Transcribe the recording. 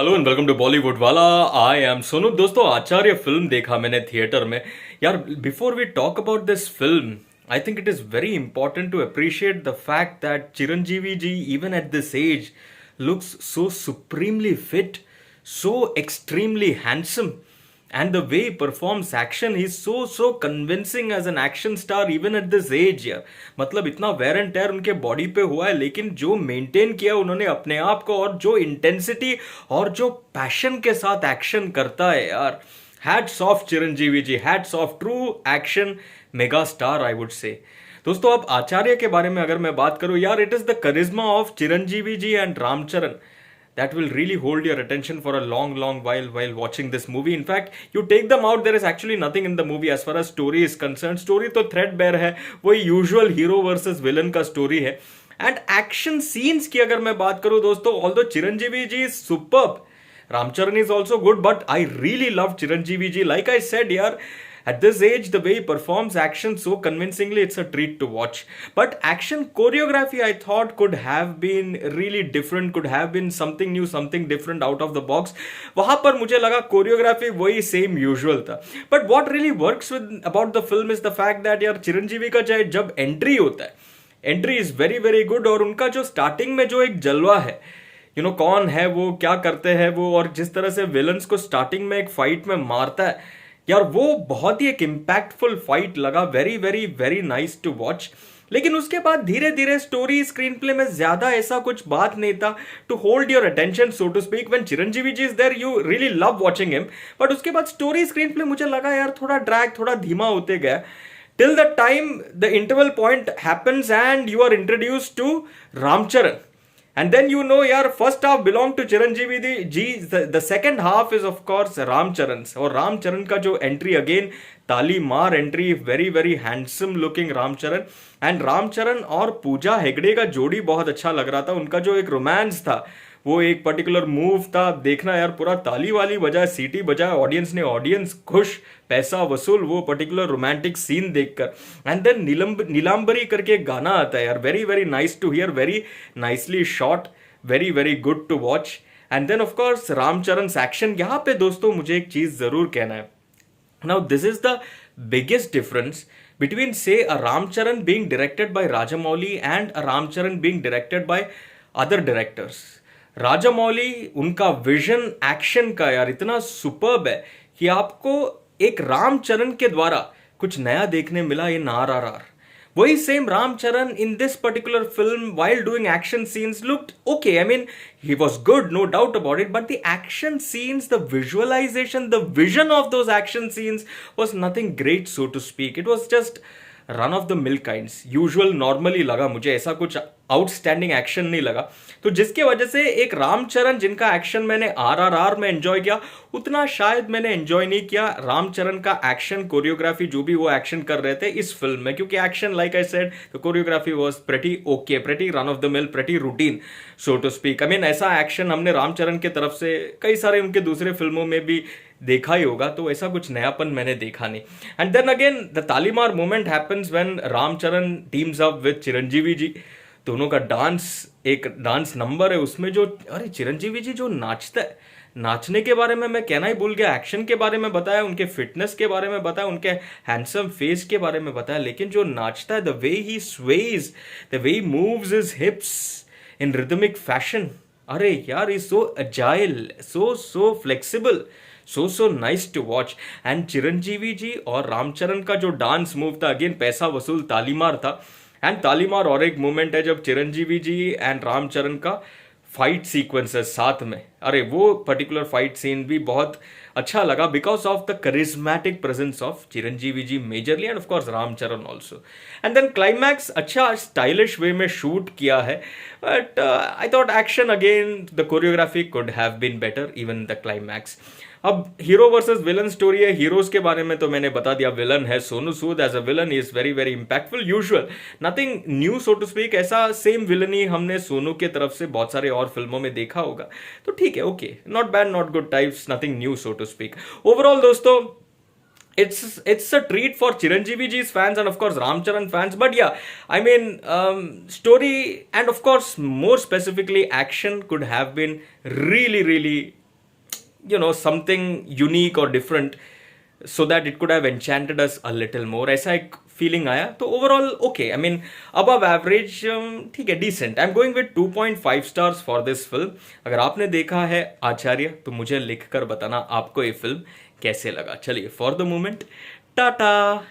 Hello and welcome to Bollywood वाला। I am Sonu. दोस्तों, Acharya film देखा मैंने थिएटर में। यार, before we talk about this film, I think it is very important to appreciate the fact that Chiranjeevi ji, even at this age, looks so supremely fit, so extremely handsome, and the way he performs action, he's so convincing as an action star even at this age यार। मतलब इतना where and tear उनके body पे हुआ है, लेकिन जो maintain किया उन्होंने अपने आप को, और जो इंटेंसिटी और जो पैशन के साथ एक्शन करता है यार। Hats off Chiranjeevi ji, hats off true action mega star I would say. दोस्तों, अब आचार्य के बारे में अगर मैं बात करूं यार, it is the charisma of Chiranjeevi ji and Ram Charan that will really hold your attention for a long while watching this movie. In fact, you take them out, there is actually nothing in the movie as far as story is concerned. Story तो threadbare है, वही usual hero versus villain का story है। And action scenes की अगर मैं बात करूं दोस्तों, although Chiranjeevi ji is superb, Ramcharan is also good, but I really love Chiranjeevi ji. Like I said, yaar, at this age, the way he performs action so convincingly, it's a treat to watch. But action choreography, I thought, could have been really different, could have been something new, something different out of the box. वहां पर मुझे लगा choreography वही same usual था। But what really works with about the film is the fact that यार, चिरंजीवी का चाहे जब एंट्री होता है, entry is very very good. और उनका जो स्टार्टिंग में जो एक जलवा है, कौन है वो, क्या करते हैं वो, और जिस तरह से विलन्स को स्टार्टिंग में एक फाइट में मारता है यार, वो बहुत ही एक इम्पैक्टफुल फाइट लगा। Very very very nice to watch. लेकिन उसके बाद धीरे धीरे स्टोरी, स्क्रीन प्ले में ज्यादा ऐसा कुछ बात नहीं था to hold your attention, so to speak. When Chiranjeevi ji is there, you really love watching him. But उसके बाद स्टोरी, स्क्रीन प्ले मुझे लगा यार थोड़ा ड्रैग, थोड़ा धीमा होते गया, till the time the interval point happens and you are introduced to Ramcharan. And then yaar, first half belonged to Chiranjeevi ji. The second half is of course Ramcharan's. और Ramcharan का जो entry again, ताली मार entry, very very handsome looking Ramcharan. And Ramcharan और पूजा हेगड़े का जोड़ी बहुत अच्छा लग रहा था। उनका जो एक रोमांस था, वो एक पर्टिकुलर मूव था, देखना यार, पूरा ताली वाली बजाए, सीटी बजाए ऑडियंस ने, ऑडियंस खुश, पैसा वसूल वो पर्टिकुलर रोमांटिक सीन देखकर। एंड देन नीलांबरी करके एक गाना आता है यार, very very nice to hear, very nicely shot, very very good to watch. And then of course Ram Charan action. यहाँ पे दोस्तों मुझे एक चीज जरूर कहना है। Now this is the biggest difference between say a Ramcharan being directed by Rajamouli and a Ramcharan being directed by other directors. Rajamouli, उनका विजन एक्शन का यार इतना सुपर्ब है कि आपको एक रामचरण के द्वारा कुछ नया देखने मिला इन RRR। वही same Ram Charan in this particular film while doing action scenes looked okay. I mean, he was good, no doubt about it, but the action scenes, the visualization, the vision of those action scenes was nothing great, so to speak. It was just run of the mill kinds, usual normally लगा मुझे, ऐसा कुछ outstanding action नहीं लगा। तो जिसके वजह से एक रामचरण जिनका एक्शन मैंने RRR में एंजॉय किया, उतना शायद मैंने एंजॉय नहीं किया रामचरण का एक्शन कोरियोग्राफी, जो भी वो एक्शन कर रहे थे इस फिल्म में। क्योंकि action, like I said, the choreography was pretty okay, pretty run of the mill, pretty routine, so to speak. I mean, ऐसा एक्शन हमने रामचरण की तरफ से कई सारे उनके दूसरे फिल्मों में भी देखा ही होगा, तो ऐसा कुछ नयापन मैंने देखा नहीं। एंड देन अगेन द तालीमार moment happens when Ram Charan teams up with Chiranjeevi ji. दोनों का डांस, एक डांस नंबर है उसमें, जो अरे चिरंजीवी जी जो नाचता है, नाचने के बारे में मैं कहना ही भूल गया। एक्शन के बारे में बताया, उनके फिटनेस के बारे में बताया, उनके हैंडसम फेस के बारे में बताया, लेकिन जो नाचता है, the way he sways, the way he moves his hips in rhythmic fashion, अरे यार, is so agile, so flexible, so nice to watch. And Chiranjeevi ji और रामचरण का जो डांस मूव था, अगेन पैसा वसूल तालीमार था। एंड तालीमार और एक मोमेंट है जब चिरंजीवी जी एंड रामचरण का फाइट सीक्वेंसेस साथ में, अरे वो पर्टिकुलर फाइट सीन भी बहुत अच्छा लगा because of the charismatic presence of Chiranjeevi ji majorly, and of course Ram Charan also. And then climax अच्छा स्टाइलिश वे में शूट किया है, but I thought action again, the choreography could have been better, even the climax. अब hero versus villain story है। Heroes के बारे में तो मैंने बता दिया, विलन है Sonu Sood. As a villain is very very impactful, usual, nothing new so to speak. ऐसा सेम विलन ही हमने सोनू के तरफ से बहुत सारे और फिल्मों में देखा होगा, तो ठीक है, okay, not bad, not good types, nothing new so to speak. Overall दोस्तों, it's a treat for Chiranjeevi ji's fans and of course Ramcharan fans. But yeah, I mean, story and of course more specifically action could have been really really something unique or different, so that it could have enchanted us a little more. ऐसा एक feeling आया, तो overall okay, I mean above average, ठीक है, decent. I am going with 2.5 stars for this film. अगर आपने देखा है आचार्य तो मुझे लिखकर बताना आपको ये फिल्म कैसे लगा। चलिए, फॉर द मोमेंट टाटा।